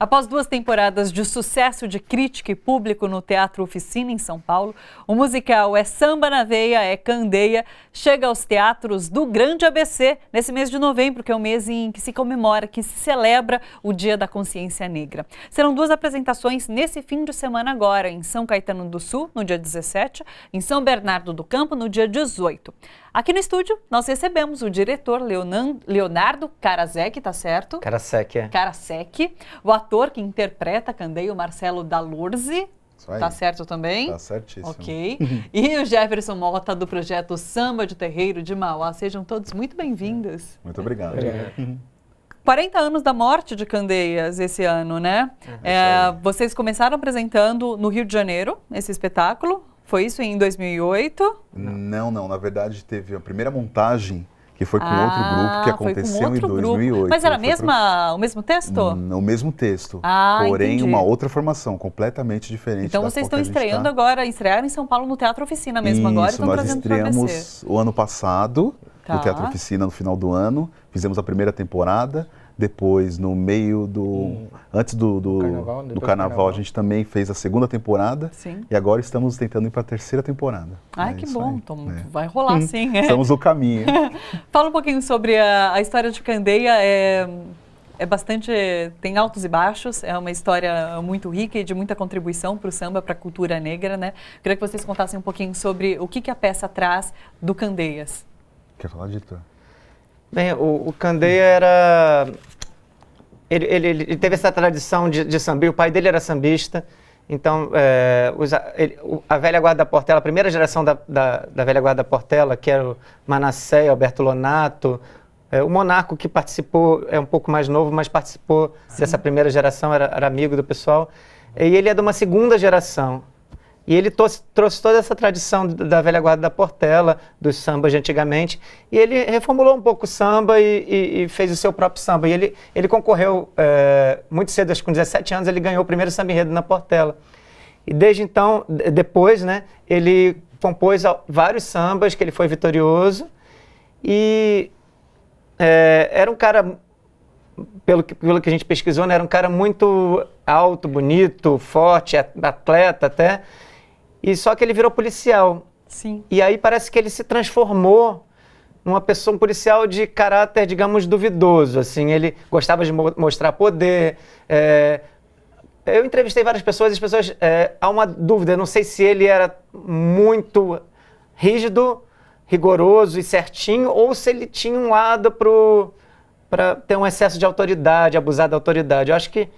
Após 2 temporadas de sucesso de crítica e público no Teatro Oficina, em São Paulo, o musical É Samba na Veia, é Candeia, chega aos teatros do Grande ABC nesse mês de novembro, que é o mês em que se comemora, que se celebra o Dia da Consciência Negra. Serão 2 apresentações nesse fim de semana agora, em São Caetano do Sul, no dia 17, em São Bernardo do Campo, no dia 18. Aqui no estúdio, nós recebemos o diretor Leonardo Karasek, tá certo? Karasek, é. Karasek, o ator que interpreta Candeia, o Marcelo Dalurzi, tá certo também? Tá certíssimo. Ok. E o Jefferson Mota, do projeto Samba de Terreiro de Mauá. Sejam todos muito bem-vindos. Muito obrigado. 40 anos da morte de Candeias esse ano, né? Vocês começaram apresentando no Rio de Janeiro esse espetáculo. Foi isso em 2008? Não. Na verdade, teve a primeira montagem, que foi com outro grupo, que aconteceu em 2008. Grupo. Mas era o mesmo texto? O mesmo texto, porém entendi. uma outra formação, completamente diferente. Então vocês estão estreando agora, estrearam em São Paulo no Teatro Oficina mesmo agora, Isso, estão nós trazendo para estreamos o ano passado, no Teatro Oficina, no final do ano, fizemos a primeira temporada. Depois, no meio antes do carnaval, a gente também fez a segunda temporada. Sim. E agora estamos tentando ir para a terceira temporada. Ai, que bom. Então, vai rolar sim. Estamos no caminho. Fala um pouquinho sobre a história de Candeia. É bastante, tem altos e baixos, é uma história muito rica e de muita contribuição para o samba, para a cultura negra, né? Queria que vocês contassem um pouquinho sobre o que a peça traz do Candeias. Quer falar, editor? Bem, o Candeia era... Ele teve essa tradição de samba. O pai dele era sambista. Então, a velha guarda da Portela, a primeira geração da velha guarda da Portela, que era o Manassé, Alberto Lonato, o Monarco, que participou, é um pouco mais novo, mas participou dessa primeira geração, era amigo do pessoal. E ele é de uma segunda geração. E ele trouxe toda essa tradição da velha guarda da Portela, dos sambas de antigamente, e ele reformulou um pouco o samba e fez o seu próprio samba. E ele concorreu muito cedo, acho que com 17 anos, ele ganhou o primeiro samba enredo na Portela. E desde então, depois, né, ele compôs vários sambas, que ele foi vitorioso, e era um cara, pelo que a gente pesquisou, né, era um cara muito alto, bonito, forte, atleta até. E só que ele virou policial. Sim. E aí parece que ele se transformou numa pessoa, um policial de caráter, digamos, duvidoso. Assim, ele gostava de mostrar poder. Eu entrevistei várias pessoas e as pessoas... há uma dúvida, eu não sei se ele era muito rígido, rigoroso e certinho, ou se ele tinha um lado para ter um excesso de autoridade, abusar da autoridade. Eu acho que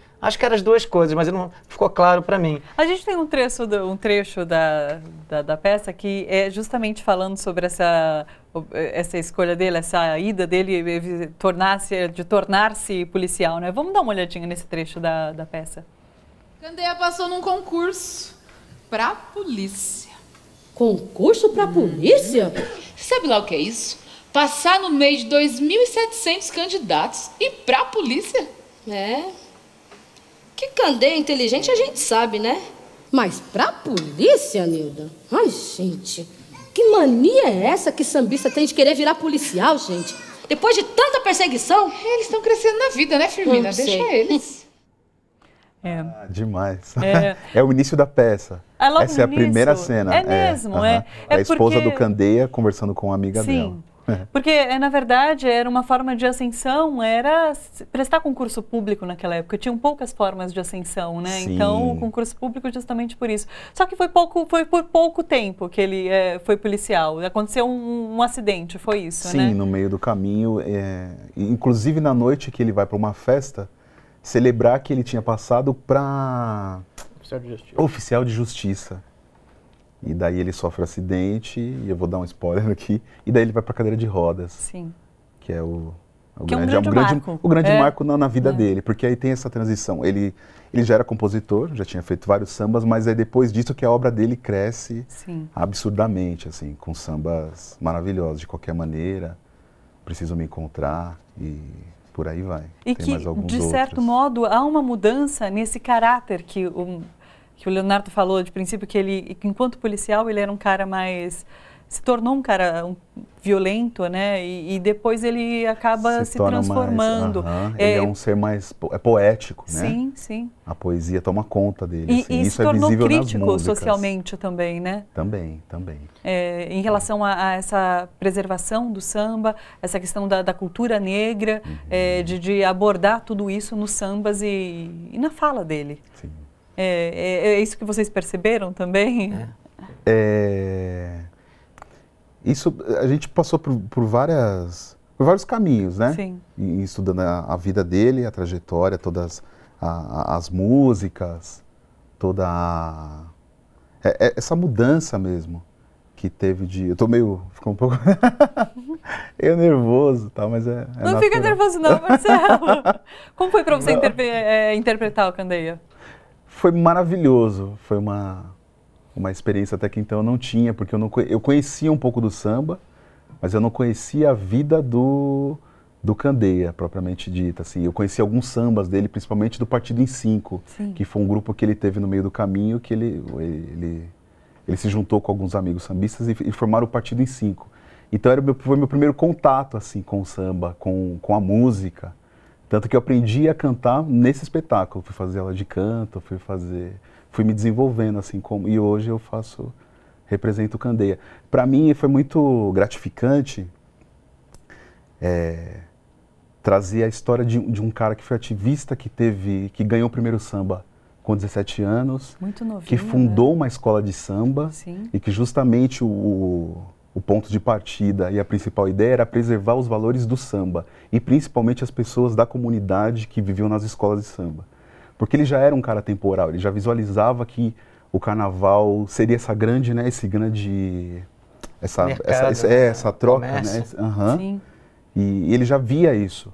eram as duas coisas, mas não ficou claro para mim. A gente tem um trecho da peça que é justamente falando sobre essa escolha dele, essa ida dele de tornar-se policial, né? Vamos dar uma olhadinha nesse trecho da peça. Candeia passou num concurso pra polícia. Concurso pra polícia? Você sabe lá o que é isso? Passar no meio de 2.700 candidatos e pra polícia? Que Candeia inteligente a gente sabe, né? Mas pra polícia, Nilda? Ai, gente, que mania é essa que sambista tem de querer virar policial, gente? Depois de tanta perseguição? Eles estão crescendo na vida, né, Firmina? Deixa eles. Demais. É o início da peça. Essa é a primeira cena. É mesmo, a esposa do Candeia conversando com uma amiga dela. Porque, na verdade, era uma forma de ascensão, era prestar concurso público naquela época. Tinham poucas formas de ascensão, né? Sim. Então, o concurso público justamente por isso. Só que foi por pouco tempo que ele foi policial. Aconteceu um acidente, foi isso, Sim, né? Sim, no meio do caminho. Inclusive, na noite que ele vai para uma festa, celebrar que ele tinha passado para oficial de justiça. E daí ele sofre um acidente, e eu vou dar um spoiler aqui, e daí ele vai para a cadeira de rodas. Sim. Que é o grande marco na vida dele, porque aí tem essa transição. Ele já era compositor, já tinha feito vários sambas, mas é depois disso que a obra dele cresce absurdamente, assim, com sambas maravilhosos, de qualquer maneira, Preciso Me Encontrar e por aí vai. E tem que, mais alguns de certo modo, há uma mudança nesse caráter que o Leonardo falou de princípio, que ele, enquanto policial, ele era um cara mais se tornou um cara violento, né? E depois ele acaba se transformando. Ele é um ser mais poético, né? Sim, sim. A poesia toma conta dele. Assim. E isso se tornou é visível crítico nas músicas. socialmente também, né? Também. Em relação a essa preservação do samba, essa questão da cultura negra, de abordar tudo isso nos sambas e na fala dele. Sim. É isso que vocês perceberam também? Isso a gente passou por vários caminhos, né? Sim. E estudando a vida dele, a trajetória, todas as músicas, toda essa mudança mesmo que teve de... Eu tô ficou um pouco eu nervoso, tá? Mas é Não natural. fica nervoso não, Marcelo. Como foi para você interpretar o Candeia? Foi maravilhoso, foi uma experiência até que então eu não tinha, porque eu conhecia um pouco do samba, mas eu não conhecia a vida do Candeia, propriamente dita. Assim. Eu conhecia alguns sambas dele, principalmente do Partido em 5, que foi um grupo que ele teve no meio do caminho, que ele se juntou com alguns amigos sambistas e formaram o Partido em 5. Então foi meu primeiro contato assim, com o samba, com a música. Tanto que eu aprendi a cantar nesse espetáculo. Fui fazer aula de canto, fui me desenvolvendo assim e hoje eu represento o Candeia. Para mim foi muito gratificante trazer a história de um cara que foi ativista, que ganhou o primeiro samba com 17 anos, muito novinho, que fundou uma escola de samba. Sim. E que justamente o ponto de partida e a principal ideia era preservar os valores do samba e principalmente as pessoas da comunidade que viviam nas escolas de samba. Porque ele já era um cara temporal, ele já visualizava que o carnaval seria essa troca, comércio. né? Sim. E ele já via isso.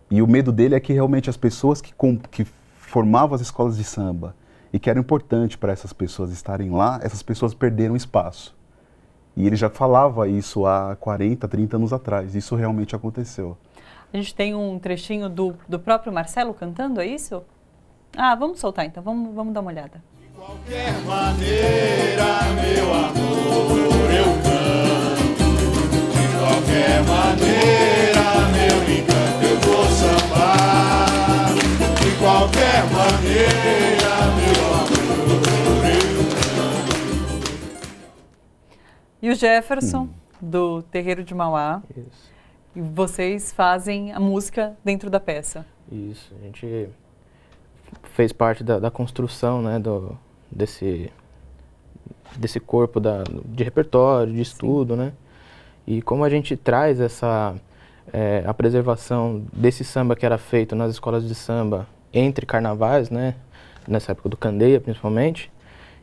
E o medo dele é que realmente as pessoas que formavam as escolas de samba e que era importante para essas pessoas estarem lá, essas pessoas perderam espaço. E ele já falava isso há 40, 30 anos atrás. Isso realmente aconteceu. A gente tem um trechinho do próprio Marcelo cantando, é isso? Vamos soltar então, vamos dar uma olhada. De qualquer maneira, meu amor, eu canto. De qualquer maneira, meu encanto, eu vou sambar. De qualquer maneira, meu amor, eu canto. E o Jefferson, do Terreiro de Mauá. Isso. E vocês fazem a música dentro da peça. Isso, a gente fez parte da construção, né, desse corpo de repertório, de estudo, né? E como a gente traz a preservação desse samba que era feito nas escolas de samba entre carnavais, né? Nessa época do Candeia, principalmente.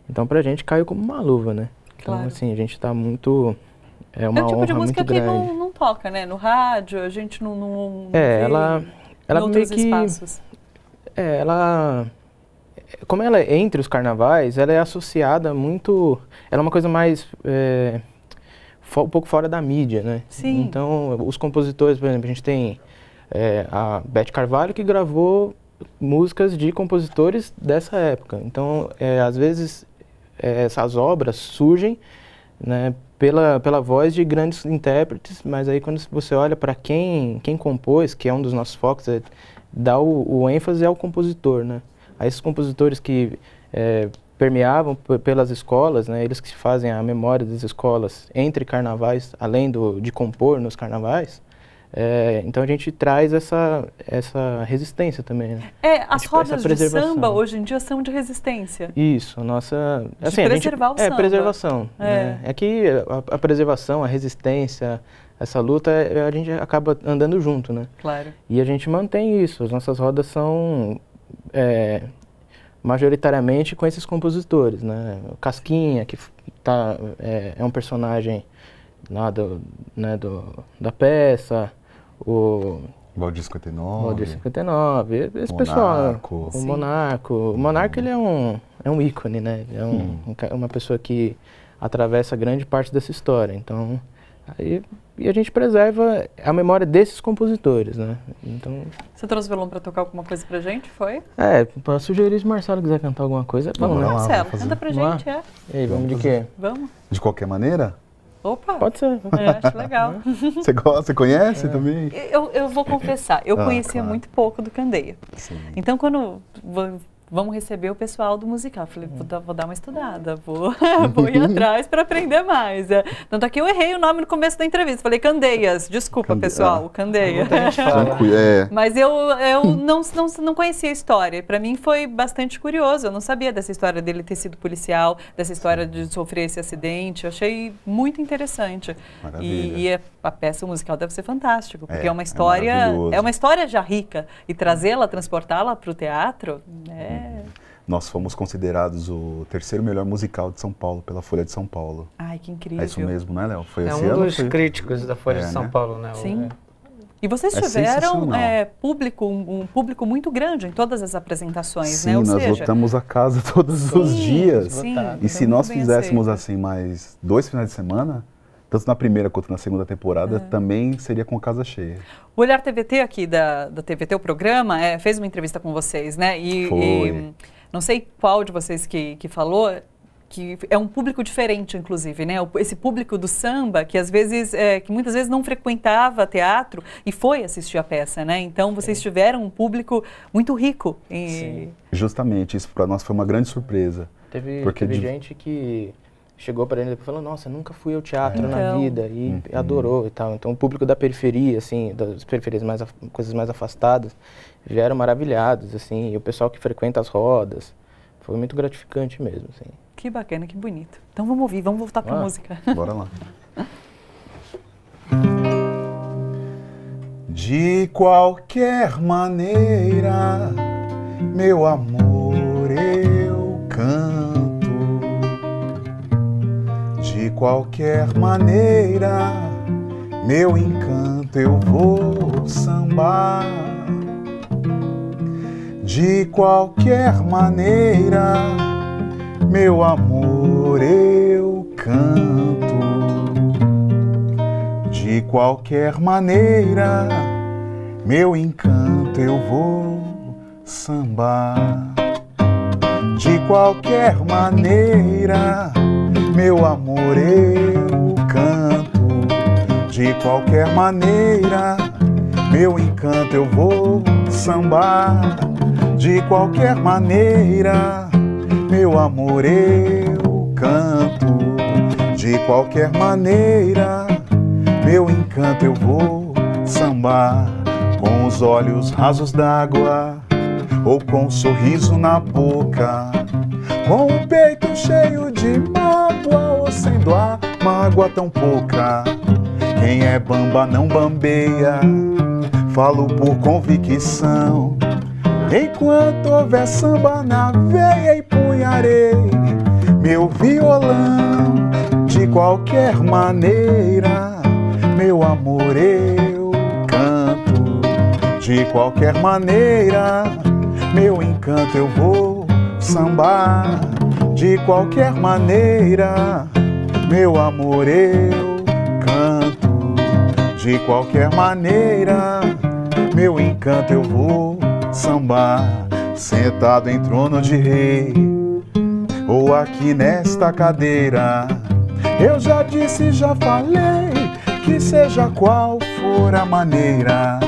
Então, pra gente caiu como uma luva, né? Então, Claro. assim, a gente tá muito... É uma É um tipo de honra música muito que grande. não toca, né? No rádio, a gente não É, vê ela em outros meio que... espaços. Como ela é entre os carnavais, ela é associada muito... Ela é uma coisa mais... um pouco fora da mídia, né? Sim. Então, os compositores, por exemplo, a gente tem a Beth Carvalho, que gravou músicas de compositores dessa época. Então, às vezes, essas obras surgem, né, pela voz de grandes intérpretes, mas aí quando você olha para quem compôs, que é um dos nossos focos, dá o ênfase ao compositor, né? A esses compositores que permeavam pelas escolas, né, eles que fazem a memória das escolas entre carnavais, além de compor nos carnavais, então a gente traz essa resistência também, né? As rodas de samba hoje em dia são de resistência. Isso, a nossa... Assim, preservar o samba. Preservação. Né? É que a preservação, a resistência, essa luta, a gente acaba andando junto, né? Claro. E a gente mantém isso, as nossas rodas são majoritariamente com esses compositores, né? O Casquinha, que é um personagem lá da peça, o Valdir 59. Valdir 59, esse pessoal, o Monarco. O Monarco, ele é um ícone, né? É uma pessoa que atravessa grande parte dessa história. Então, e a gente preserva a memória desses compositores, né? Então... Você trouxe violão para tocar alguma coisa pra gente, foi? Para sugerir, se o Marcelo quiser cantar alguma coisa, é bom, né? Marcelo, canta pra gente, E aí, vamos de quê? Vamos? De qualquer maneira? Opa! Pode ser. Acho legal. Você gosta? Você conhece também? Eu vou confessar, eu conhecia claro. muito pouco do Candeia. Sim. Então, quando vamos receber o pessoal do musical, eu falei, vou dar uma estudada, vou ir atrás para aprender mais. Tanto é que eu errei o nome no começo da entrevista, falei Candeias, desculpa pessoal, Candeia. Mas eu não conhecia a história, para mim foi bastante curioso, eu não sabia dessa história dele ter sido policial, dessa história de sofrer esse acidente, eu achei muito interessante. E a peça musical deve ser fantástico, porque é uma história já rica, e trazê-la, transportá-la para o teatro, Nós fomos considerados o 3º melhor musical de São Paulo pela Folha de São Paulo. Ai, que incrível. É isso mesmo, né, Léo? Foi esse um ano? dos críticos da Folha de São Paulo, né? Sim. E vocês tiveram um público muito grande em todas as apresentações, sim, né? Ou nós seja, lotamos a casa todos os dias. Sim, e se nós fizéssemos assim mais 2 finais de semana, tanto na primeira quanto na segunda temporada, também seria com a casa cheia. O Olhar TVT aqui da TVT, o programa, fez uma entrevista com vocês, né? E não sei qual de vocês que falou, que é um público diferente, inclusive, né? Esse público do samba, que às vezes, que muitas vezes não frequentava teatro e foi assistir a peça, né? Então, vocês tiveram um público muito rico. Sim. Justamente, isso para nós foi uma grande surpresa. Teve gente que chegou para ele e falou, nossa, nunca fui ao teatro na vida, e adorou e tal. Então, o público da periferia, assim, das periferias, coisas mais afastadas, vieram maravilhados, assim, e o pessoal que frequenta as rodas, foi muito gratificante mesmo, assim. Que bacana, que bonito. Então, vamos ouvir, vamos voltar para a música. Bora lá. De qualquer maneira, meu amor, eu canto. De qualquer maneira, meu encanto, eu vou sambar. De qualquer maneira, meu amor, eu canto. De qualquer maneira, meu encanto, eu vou sambar. De qualquer maneira, meu amor, eu canto. De qualquer maneira, meu encanto, eu vou sambar. De qualquer maneira, meu amor, eu canto. De qualquer maneira, meu encanto, eu vou sambar. Com os olhos rasos d'água, ou com um sorriso na boca, com o peito cheio de mágoa, ou sendo a mágoa tão pouca. Quem é bamba não bambeia, falo por convicção. Enquanto houver samba na veia, empunharei meu violão. De qualquer maneira, meu amor, eu canto. De qualquer maneira, meu encanto, eu vou sambar. De qualquer maneira, meu amor, eu canto. De qualquer maneira, meu encanto, eu vou sambar. Sentado em trono de rei, ou aqui nesta cadeira, eu já disse, já falei, que seja qual for a maneira.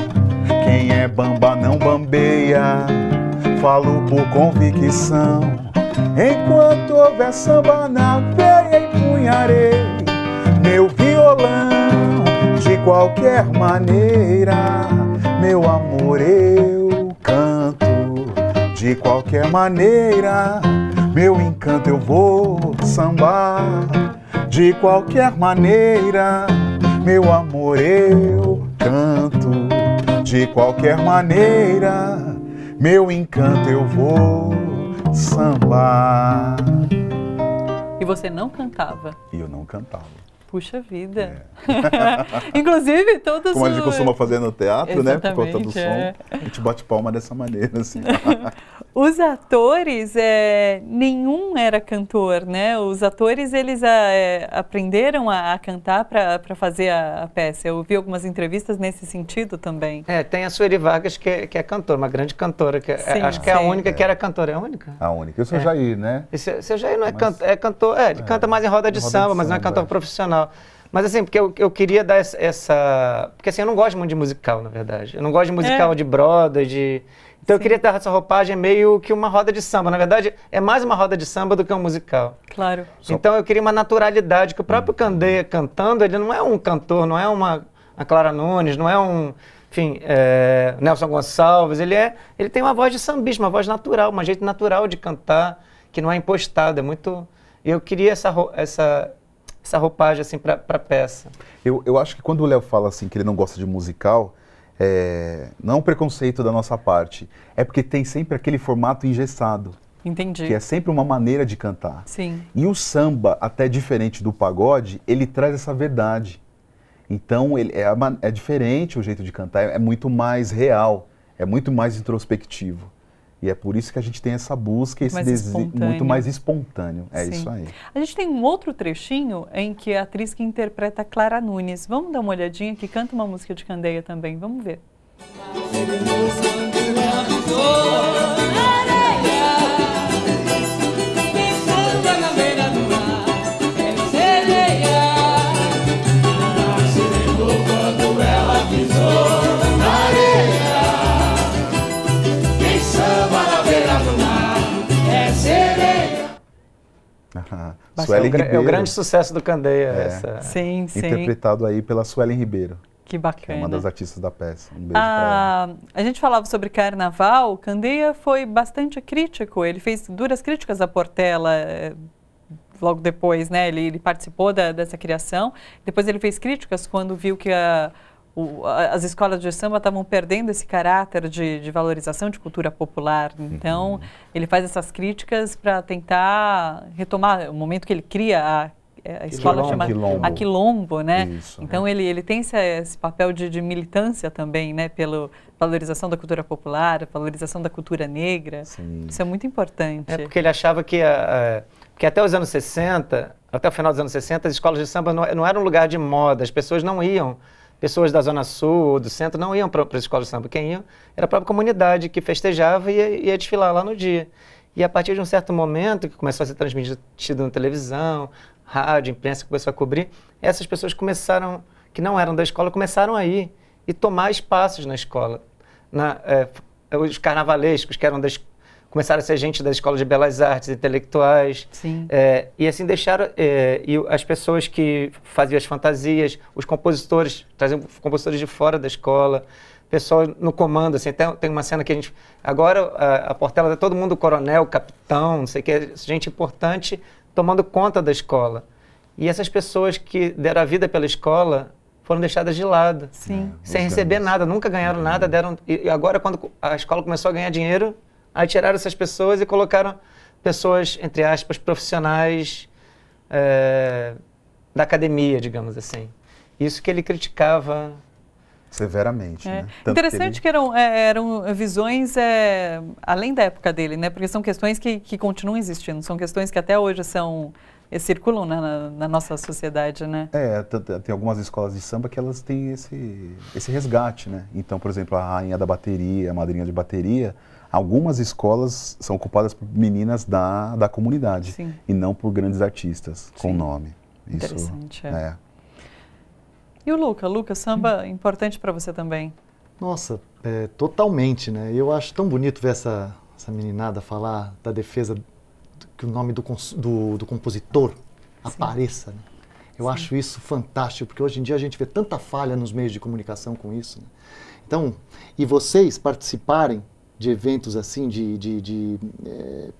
Quem é bamba não bambeia, falo por convicção. Enquanto houver samba na veia, empunharei meu violão. De qualquer maneira, meu amor, eu canto. De qualquer maneira, meu encanto, eu vou sambar. De qualquer maneira, meu amor, eu canto. De qualquer maneira, meu encanto, eu vou sambar. E você não cantava? E eu não cantava. Puxa vida. Inclusive, todos como a gente costuma fazer no teatro, né? Por conta do som, a gente bate palma dessa maneira, assim. Os atores, nenhum era cantor, né? Os atores, eles aprenderam a cantar para fazer a peça. Eu vi algumas entrevistas nesse sentido também. Tem a Sueli Vargas, que é cantora, uma grande cantora. Acho que é a única que era cantora. É a única? A única. E o seu Jair, né? O seu Jair não é cantor. Ele canta mais em roda de samba, mas não é cantor profissional. Mas assim, porque eu queria dar essa... Porque assim, eu não gosto muito de musical, na verdade. Eu não gosto de musical de broda, de... Então eu queria dar essa roupagem meio que uma roda de samba. Na verdade, é mais uma roda de samba do que um musical. Claro. Então eu queria uma naturalidade, que o próprio Candeia cantando, ele não é um cantor, não é uma Clara Nunes, não é um... Enfim, Nelson Gonçalves, ele tem uma voz de sambista, uma voz natural, um jeito natural de cantar, que não é impostado, é muito... E eu queria essa roupagem, assim, para a peça. Eu acho que quando o Léo fala, assim, que ele não gosta de musical, não é um preconceito da nossa parte, é porque tem sempre aquele formato engessado. Entendi. Que é sempre uma maneira de cantar. Sim. E o samba, até diferente do pagode, ele traz essa verdade. Então, é diferente o jeito de cantar, é muito mais real, é muito mais introspectivo. E é por isso que a gente tem essa busca, esse desejo muito mais espontâneo. É isso aí. A gente tem um outro trechinho em que a atriz que interpreta Clara Nunes. Vamos dar uma olhadinha, que canta uma música de Candeia também. Vamos ver. Suelen Ribeiro. É o grande sucesso do Candeia. Sim. Interpretado aí pela Suelen Ribeiro. Que bacana. Que é uma das artistas da peça. Um beijo pra ela. A gente falava sobre carnaval, Candeia foi bastante crítico, ele fez duras críticas à Portela logo depois, né? Ele participou dessa criação, depois ele fez críticas quando viu que as escolas de samba estavam perdendo esse caráter de valorização de cultura popular. Então, ele faz essas críticas para tentar retomar o momento que ele cria a escola chama Quilombo, né? Isso, então ele tem esse papel de militância também, né? Pela valorização da cultura popular, valorização da cultura negra. Sim. Isso é muito importante. É porque ele achava que até os anos 60, até o final dos anos 60, as escolas de samba não eram um lugar de moda, as pessoas não iam. Pessoas da Zona Sul, do centro, não iam para as escolas de samba. Quem ia era a própria comunidade que festejava e ia desfilar lá no dia. E a partir de um certo momento, que começou a ser transmitido na televisão, rádio, imprensa, começou a cobrir, essas pessoas que não eram da escola, começaram a ir e tomar espaços na escola. Os carnavalescos, que começaram a ser gente da Escola de Belas Artes, intelectuais. Sim. E assim deixaram... e as pessoas que faziam as fantasias, os compositores, traziam compositores de fora da escola, pessoal no comando, assim, tem uma cena que a gente... Agora a Portela é todo mundo coronel, capitão, não sei o que, gente importante tomando conta da escola. E essas pessoas que deram a vida pela escola foram deixadas de lado. Sim. Sem receber nada, nunca ganharam nada, e agora quando a escola começou a ganhar dinheiro, aí tiraram essas pessoas e colocaram pessoas, entre aspas, profissionais da academia, digamos assim. Isso que ele criticava severamente, né? Interessante que eram visões além da época dele, né? Porque são questões que continuam existindo, são questões que até hoje circulam na nossa sociedade, né? Tem algumas escolas de samba que elas têm esse resgate, né? Então, por exemplo, a rainha da bateria, a madrinha de bateria, algumas escolas são ocupadas por meninas da comunidade. Sim. E não por grandes artistas com nome. Interessante. E o Luca, samba importante para você também? Nossa, totalmente, né? Eu acho tão bonito ver essa meninada falar da defesa, que o nome do compositor apareça, né? Eu acho isso fantástico, porque hoje em dia a gente vê tanta falha nos meios de comunicação com isso, né? Então, e vocês participarem de eventos assim, de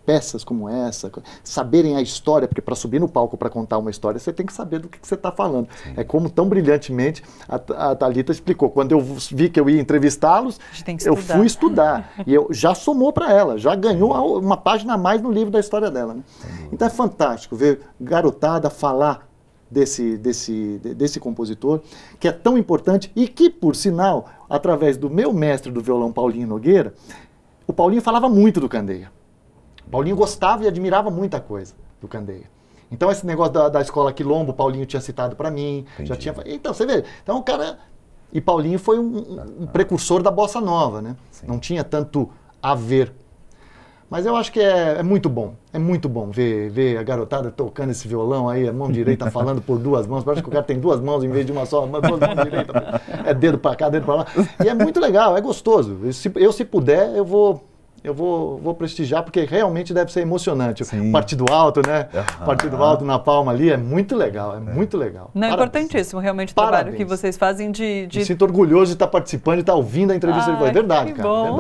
peças como essa, saberem a história, porque para subir no palco para contar uma história, você tem que saber do que você está falando. Sim. É como tão brilhantemente a Thalita explicou. Quando eu vi que eu ia entrevistá-los, eu fui estudar. E eu já somou para ela, já ganhou uma página a mais no livro da história dela, né? Então é fantástico ver garotada falar desse compositor, que é tão importante e que, por sinal, através do meu mestre do violão, Paulinho Nogueira, o Paulinho falava muito do Candeia. O Paulinho gostava e admirava muita coisa do Candeia. Então, esse negócio da escola Quilombo, o Paulinho tinha citado para mim. Já tinha. Então, você vê. Então, o cara... E Paulinho foi um precursor da bossa nova, né? Sim. Não tinha tanto a ver. Mas eu acho que é muito bom ver a garotada tocando esse violão aí, a mão direita falando por duas mãos, parece que o cara tem duas mãos em vez de uma só, duas mãos direitas, é dedo pra cá, dedo pra lá, e é muito legal, é gostoso. Se puder, eu vou prestigiar, porque realmente deve ser emocionante. Sim. O partido alto, né? Partido alto na palma ali, é muito legal, muito legal. Não, é importantíssimo realmente o trabalho que vocês fazem de... Me sinto orgulhoso de estar participando e estar ouvindo a entrevista de voz. Verdade, que cara. Bom.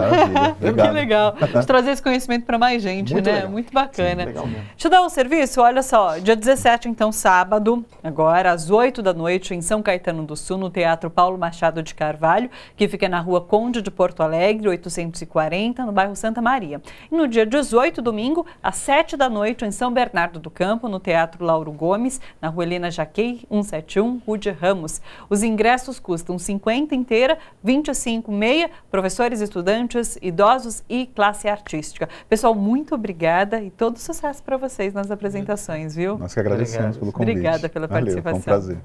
Verdade. Que legal. De trazer esse conhecimento para mais gente, muito né? Legal. Muito bacana. Sim, legal mesmo. Deixa eu dar um serviço, olha só, dia 17, então, sábado, agora, às 8 da noite, em São Caetano do Sul, no Teatro Paulo Machado de Carvalho, que fica na Rua Conde de Porto Alegre, 840, no bairro Santa Maria. E no dia 18, domingo, às 7 da noite, em São Bernardo do Campo, no Teatro Lauro Gomes, na Rua Helena Jaquei, 171, Rude Ramos. Os ingressos custam 50 inteira, 25 meia, professores, estudantes, idosos e classe artística. Pessoal, muito obrigada e todo sucesso para vocês nas apresentações, viu? Nós que agradecemos pelo convite. Obrigada pela Valeu, participação. Foi um prazer.